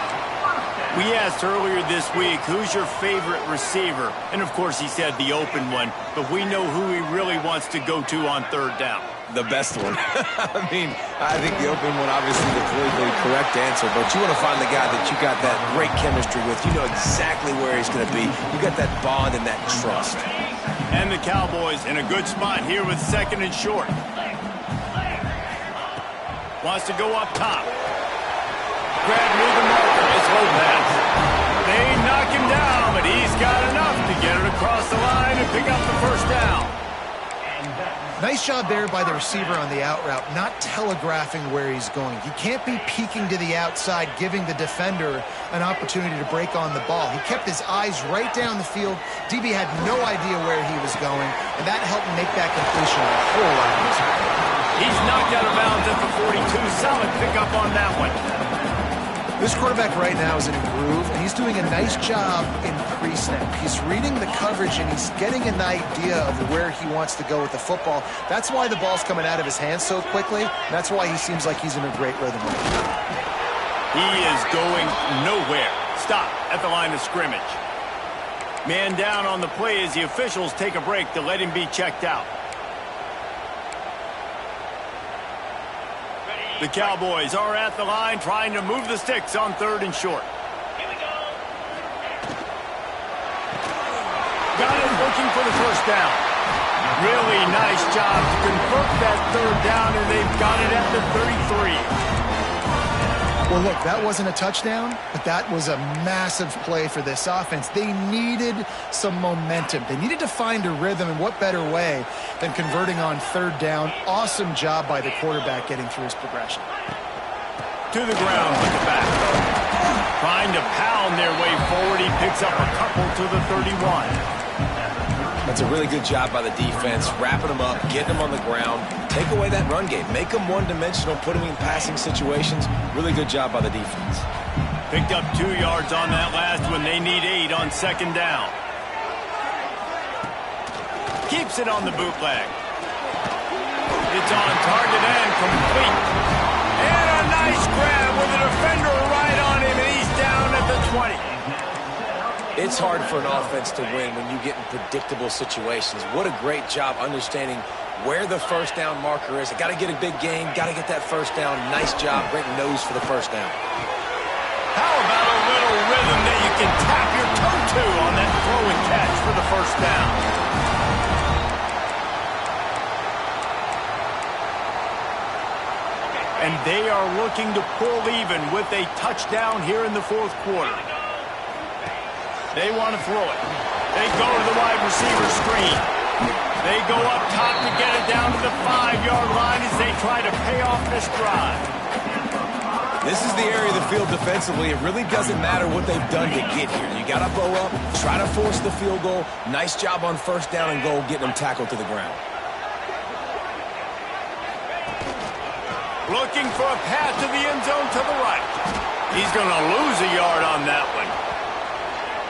We asked earlier this week, who's your favorite receiver? And, of course, he said the open one. But we know who he really wants to go to on third down. The best one. I mean, I think the open one, obviously the politically correct answer, but you want to find the guy that you got that great chemistry with. You know exactly where he's going to be. You got that bond and that trust. And the Cowboys in a good spot here with second and short. Wants to go up top. Grab near the marker is Lopez. They knock him down, but he's got enough to get it across the line and pick up the first down. Nice job there by the receiver on the out route, not telegraphing where he's going. He can't be peeking to the outside, giving the defender an opportunity to break on the ball. He kept his eyes right down the field. DB had no idea where he was going, and that helped make that completion a whole lot easier. He's knocked out of bounds at the 42. Solid pickup on that one. This quarterback right now is in a groove, and he's doing a nice job in pre-snap. He's reading the coverage, and he's getting an idea of where he wants to go with the football. That's why the ball's coming out of his hands so quickly. That's why he seems like he's in a great rhythm right now. He is going nowhere. Stop at the line of scrimmage. Man down on the play as the officials take a break to let him be checked out. The Cowboys are at the line trying to move the sticks on third and short. Here we go. Got it looking for the first down. Really nice job to convert that third down, and they've got it at the 33. Well, look, that wasn't a touchdown, but that was a massive play for this offense. They needed some momentum. They needed to find a rhythm, and what better way than converting on third down. Awesome job by the quarterback getting through his progression. To the ground with the back. Trying to pound their way forward. He picks up a couple to the 31. That's a really good job by the defense, wrapping them up, getting them on the ground, take away that run game, make them one-dimensional, put them in passing situations. Really good job by the defense. Picked up 2 yards on that last one. They need 8 on second down. Keeps it on the bootleg. It's on target and complete. And a nice grab with a defender right on him, and he's down at the 20. It's hard for an offense to win when you get in predictable situations. What a great job understanding where the first down marker is. I got to get a big gain, got to get that first down. Nice job, great nose for the first down. How about a little rhythm that you can tap your toe to on that throw and catch for the first down? and they are looking to pull even with a touchdown here in the fourth quarter. They want to throw it. They go to the wide receiver screen. They go up top to get it down to the 5-yard line as they try to pay off this drive. This is the area of the field defensively. It really doesn't matter what they've done to get here. You got to bow up, try to force the field goal. Nice job on first down and goal, getting them tackled to the ground. Looking for a path to the end zone to the right. He's going to lose a yard on that one.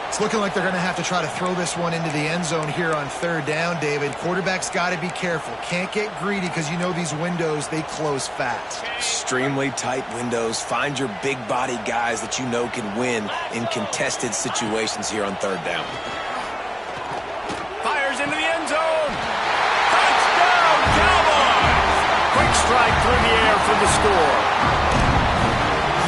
It's looking like they're going to have to try to throw this one into the end zone here on third down, David. Quarterback's got to be careful. Can't get greedy because you know these windows, they close fast. Extremely tight windows. Find your big body guys that you know can win in contested situations here on third down. Fires into the end zone. Touchdown, Cowboys! Quick strike through the air for the score.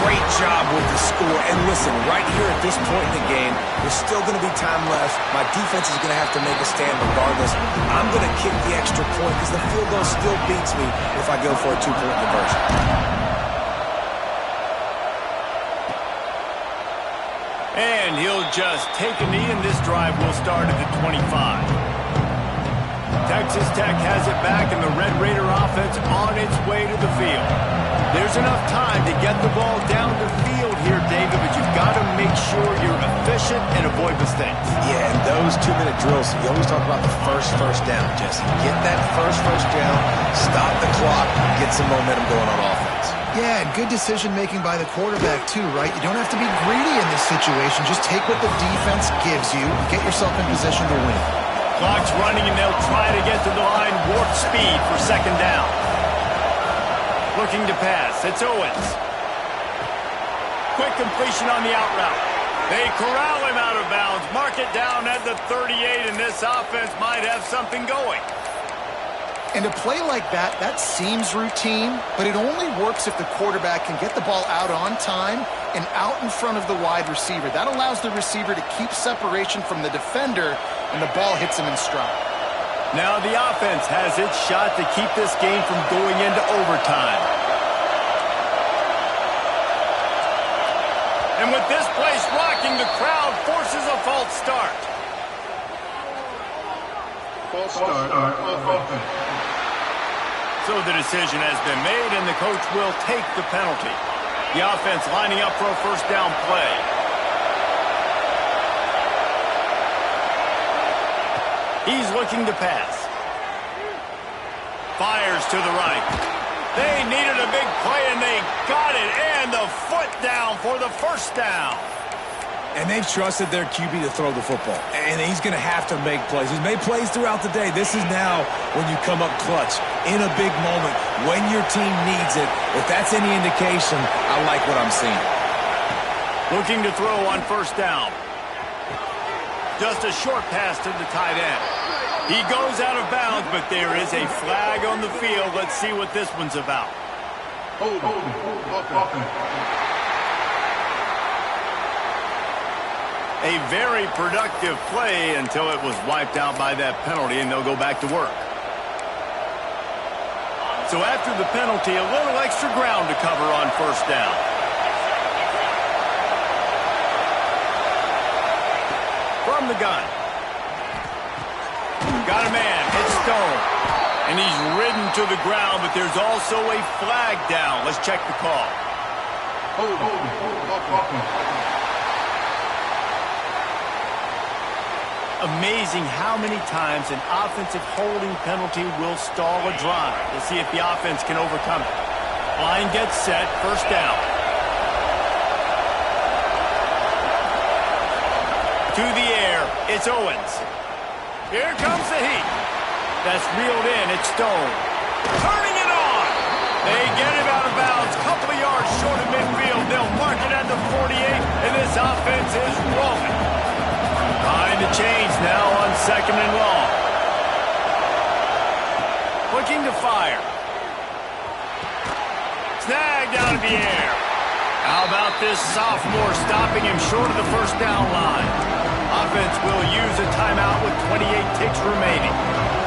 Great job with the score. And listen, right here at this point in the game, there's still going to be time left. My defense is going to have to make a stand regardless. I'm going to kick the extra point because the field goal still beats me if I go for a two-point conversion. And he'll just take a knee, and this drive will start at the 25. Texas Tech has it back, and the Red Raider offense on its way to the field. There's enough time to get the ball down the field here, David, but you've got to make sure you're efficient and avoid mistakes. Yeah, and those 2-minute drills, you always talk about the first down, Jesse. Get that first down, stop the clock, get some momentum going on offense. Yeah, and good decision-making by the quarterback, too, right? You don't have to be greedy in this situation. Just take what the defense gives you. Get yourself in position to win. Clock's running, and they'll try to get to the line warp speed for second down. Looking to pass. It's Owens. Quick completion on the out route. They corral him out of bounds. Mark it down at the 38, and this offense might have something going. And a play like that, that seems routine, but it only works if the quarterback can get the ball out on time and out in front of the wide receiver. That allows the receiver to keep separation from the defender, and the ball hits him in stride. Now the offense has its shot to keep this game from going into overtime. And with this place rocking, the crowd forces a false start. False start. Offense. So the decision has been made, and the coach will take the penalty. The offense lining up for a first down play. He's looking to pass. Fires to the right. They needed a big play, and they got it. And the foot down for the first down. And they've trusted their QB to throw the football. And he's going to have to make plays. He's made plays throughout the day. This is now when you come up clutch in a big moment when your team needs it. If that's any indication, I like what I'm seeing. Looking to throw on first down. Just a short pass to the tight end. He goes out of bounds, but there is a flag on the field. Let's see what this one's about. Hold. A very productive play until it was wiped out by that penalty, and they'll go back to work. So after the penalty, a little extra ground to cover on first down. From the gun. Got a man. It's Stone. And he's ridden to the ground, but there's also a flag down. Let's check the call. Hold. Amazing how many times an offensive holding penalty will stall a drive. We'll see if the offense can overcome it. Line gets set. First down. To the air. It's Owens. Here comes the heat. That's reeled in. It's Stone. Turning it on. They get him out of bounds. Couple of yards short of midfield. They'll mark it at the 48, and this offense is rolling. Behind the chains now on second and long. Looking to fire. Snagged out of the air. How about this sophomore stopping him short of the first down line? Offense will use a timeout with 28 ticks remaining.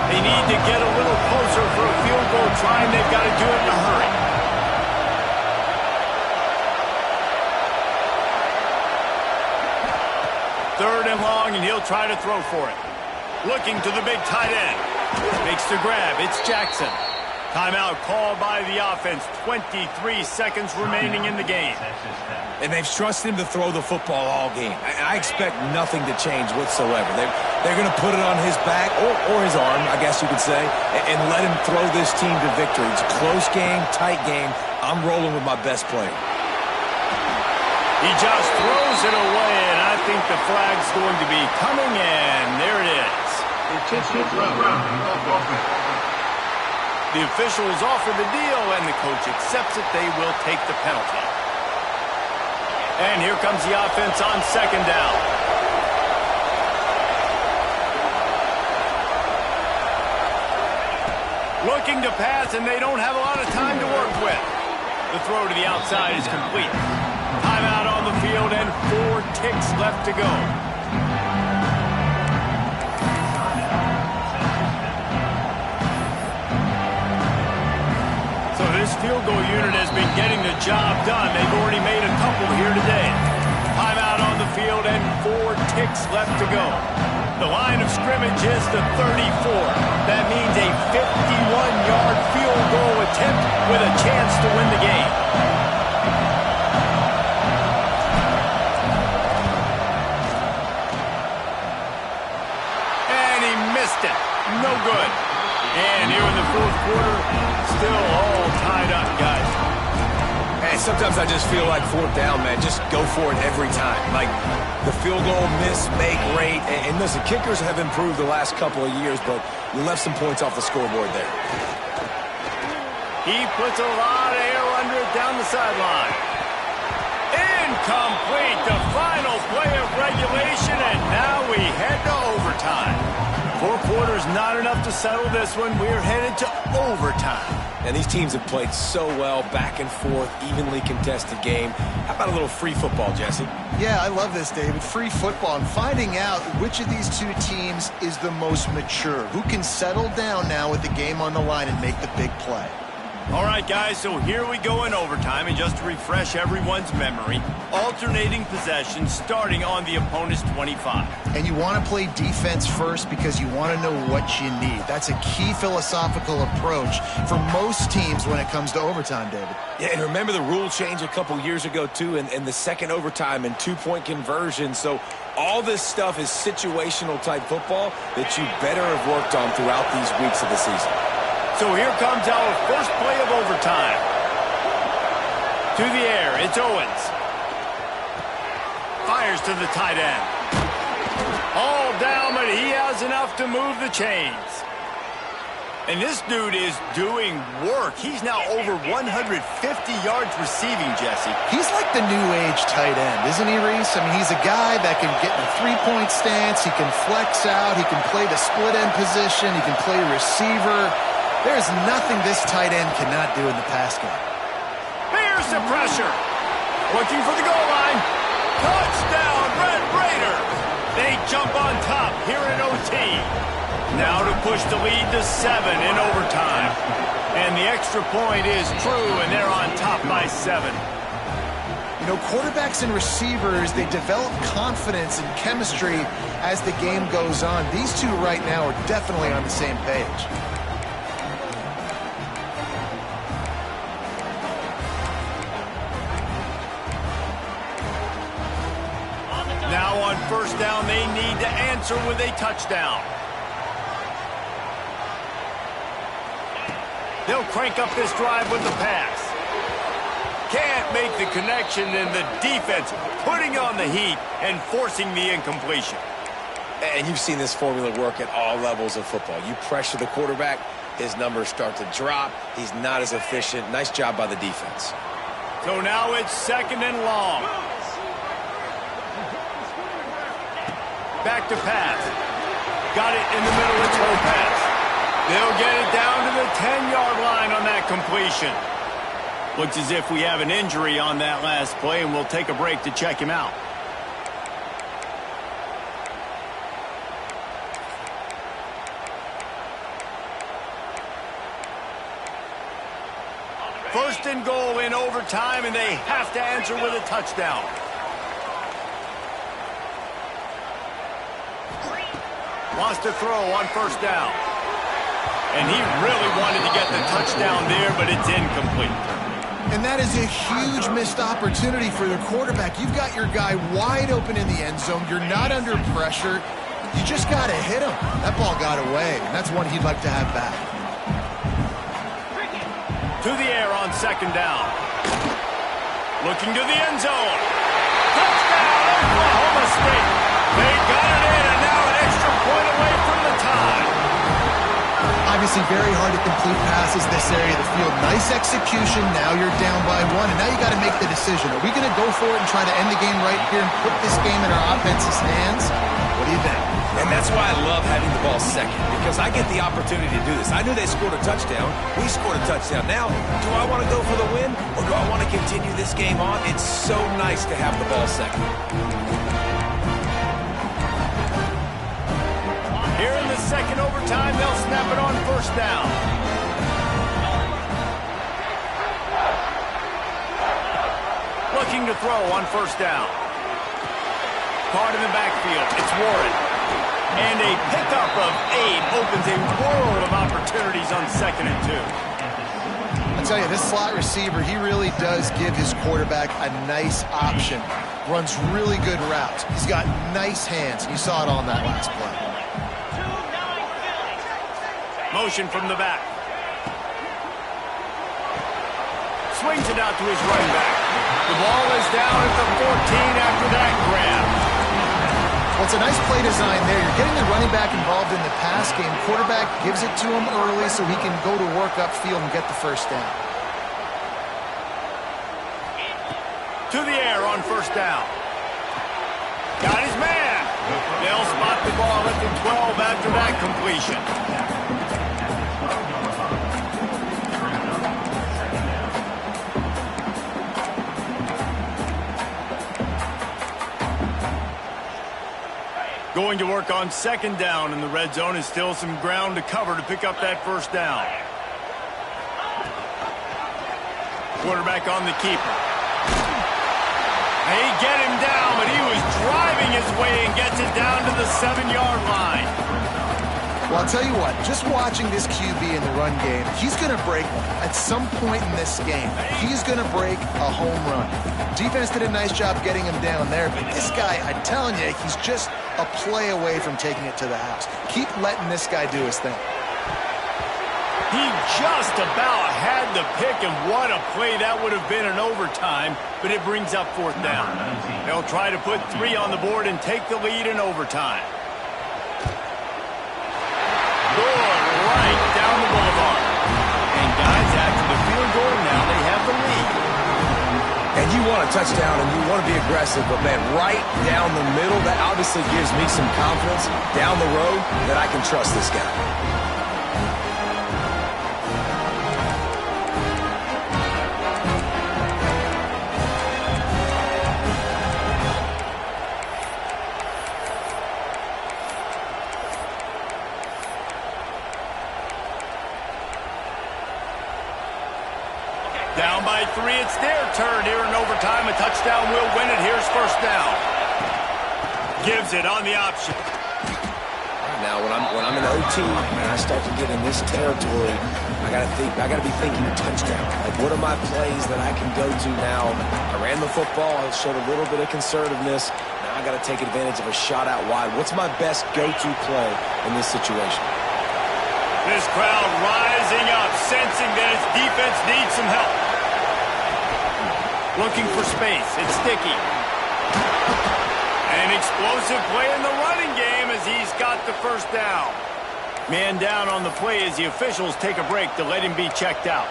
They need to get a little closer for a field goal trying. They've got to do it in a hurry. 3rd and long, and he'll try to throw for it. Looking to the big tight end. Makes the grab. It's Jackson. Timeout called by the offense. 23 seconds remaining in the game. And they've trusted him to throw the football all game. I expect nothing to change whatsoever. They're going to put it on his back, or his arm, I guess you could say, and let him throw this team to victory. It's a close game, tight game. I'm rolling with my best player. He just throws it away, and I think the flag's going to be coming, and there it is. Intentional grounding off offense. The officials offer the deal, and the coach accepts it. They will take the penalty. And here comes the offense on 2nd down. Looking to pass, and they don't have a lot of time to work with. The throw to the outside is complete. Timeout on the field, and 4 ticks left to go. So this field goal unit has been getting the job done. They've already made a couple here today. Timeout on the field, and 4 ticks left to go. The line of scrimmage is the 34. That means a 51-yard field goal attempt with a chance to win the game. And he missed it. No good. And here in the 4th quarter, still all tied up, guys. Hey, sometimes I just feel like 4th down, man. Just go for it every time. Like the field goal miss, make rate. And listen, kickers have improved the last couple of years, but you left some points off the scoreboard there. He puts a lot of air under it down the sideline. Incomplete. The final play of regulation, and now we head to overtime. 4 quarters, not enough to settle this one. We're headed to overtime. And these teams have played so well, back and forth, evenly contested game. How about a little free football, Jesse? Yeah, I love this, David. Free football. I'm finding out which of these 2 teams is the most mature. Who can settle down now with the game on the line and make the big play? All right, guys, so here we go in overtime, and just to refresh everyone's memory, alternating possession starting on the opponent's 25. And you want to play defense first because you want to know what you need. That's a key philosophical approach for most teams when it comes to overtime, David. Yeah, and remember the rule change a couple years ago, too, and the second overtime and 2-point conversion. So all this stuff is situational-type football that you better have worked on throughout these weeks of the season. So here comes our first play of overtime. To the air, it's Owens. Fires to the tight end. All down, but he has enough to move the chains. And this dude is doing work. He's now over 150 yards receiving, Jesse. He's like the new age tight end, isn't he, Reese? I mean, he's a guy that can get in a 3-point stance. He can flex out. He can play the split end position. He can play receiver. There's nothing this tight end cannot do in the pass game. Here's the pressure. Looking for the goal line. Touchdown, Red Raiders. They jump on top here in OT. Now to push the lead to 7 in overtime. And the extra point is true, and they're on top by 7. You know, quarterbacks and receivers, they develop confidence and chemistry as the game goes on. These 2 right now are definitely on the same page. Now on first down, they need to answer with a touchdown. They'll crank up this drive with the pass. Can't make the connection, and the defense putting on the heat and forcing the incompletion. And you've seen this formula work at all levels of football. You pressure the quarterback, his numbers start to drop. He's not as efficient. Nice job by the defense. So now it's 2nd and long. Back to pass. Got it in the middle. It's Lopez. They'll get it down to the 10-yard line on that completion. Looks as if we have an injury on that last play, and we'll take a break to check him out. First and goal in overtime, and they have to answer with a touchdown. Wants to throw on first down. And he really wanted to get the touchdown there, but it's incomplete. And that is a huge missed opportunity for the quarterback. You've got your guy wide open in the end zone. You're not under pressure. You just got to hit him. That ball got away, and that's one he'd like to have back. To the air on second down. Looking to the end zone. Touchdown, Oklahoma State. They got it in, and now an extra point away from the tie. Obviously very hard to complete passes this area of the field. Nice execution. Now you're down by one, and now you got to make the decision. Are we going to go for it and try to end the game right here and put this game in our offense's hands? What do you think? And that's why I love having the ball second, because I get the opportunity to do this. I knew they scored a touchdown. We scored a touchdown. Now, do I want to go for the win, or do I want to continue this game on? It's so nice to have the ball second. Here in the second overtime, they'll snap it on first down. Looking to throw on first down. Caught in the backfield. It's Warren. And a pickup of 8 opens a world of opportunities on 2nd and 2. I tell you, this slot receiver, he really does give his quarterback a nice option. Runs really good routes. He's got nice hands. You saw it on that last play. Motion from the back. Swings it out to his running back. The ball is down at the 14 after that grab. Well, it's a nice play design there. You're getting the running back involved in the pass game. Quarterback gives it to him early so he can go to work upfield and get the first down. To the air on first down. Got his man. They'll spot the ball at the 12 after that completion. Going to work on second down in the red zone, and still some ground to cover to pick up that first down. Quarterback on the keeper. They get him down, but he was driving his way and gets it down to the 7-yard line. Well, I'll tell you what, just watching this QB in the run game, he's going to break at some point in this game. He's going to break a home run. Defense did a nice job getting him down there, but this guy, I'm telling you, he's just a play away from taking it to the house. Keep letting this guy do his thing. He just about had the pick, and what a play that would have been in overtime, but it brings up fourth down. They'll try to put 3 on the board and take the lead in overtime. Good right down the boulevard. And guys, after the field goal, now they have the lead. And you want a touchdown and you want to be aggressive, but man, right down the middle, that obviously gives me some confidence down the road that I can trust this guy. Down by 3, it's their turn here in overtime. A touchdown will win it. Here's first down. Gives it on the option. Now, when I'm in OT and I start to get in this territory, I gotta be thinking touchdown. Like, what are my plays that I can go to now? I ran the football. I showed a little bit of conservativeness. Now I gotta take advantage of a shot out wide. What's my best go-to play in this situation? This crowd rising up, sensing that its defense needs some help. Looking for space. It's Sticky. An explosive play in the running game as he's got the first down. Man down on the play as the officials take a break to let him be checked out.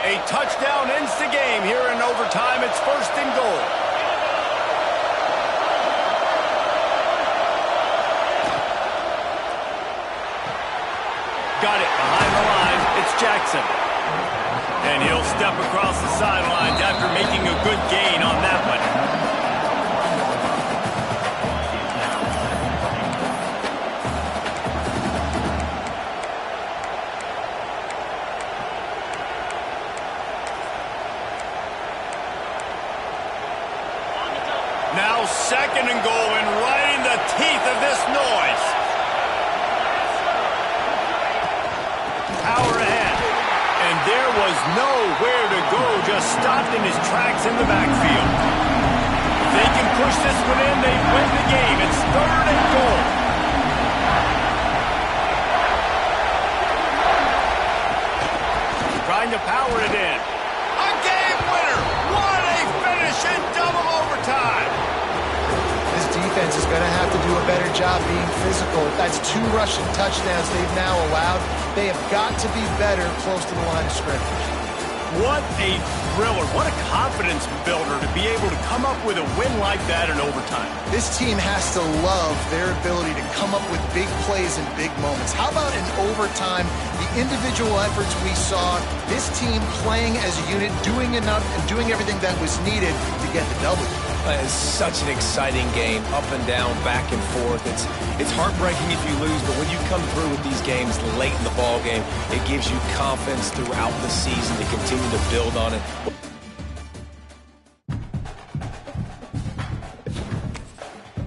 A touchdown ends the game here in overtime. It's first and goal. Got it behind the line. It's Jackson. And he'll step across the sidelines after making a good gain on that one. Now 2nd and goal, and right in the teeth of this noise. Power ahead. And there was nowhere to go, just stopped in his tracks in the backfield. If they can push this one in, they win the game. It's 3rd and goal. Trying to power it in. A game winner. What a finish in double overtime. This defense is going to have to do a better job being physical. That's 2 rushing touchdowns they've now allowed. They have got to be better close to the line of scrimmage. What a thriller. What a confidence builder to be able to come up with a win like that in overtime. This team has to love their ability to come up with big plays and big moments. How about in overtime, the individual efforts we saw, this team playing as a unit, doing enough and doing everything that was needed to get the W. It's such an exciting game, up and down, back and forth. It's heartbreaking if you lose, but when you come through with these games late in the ball game, it gives you confidence throughout the season to continue to build on it.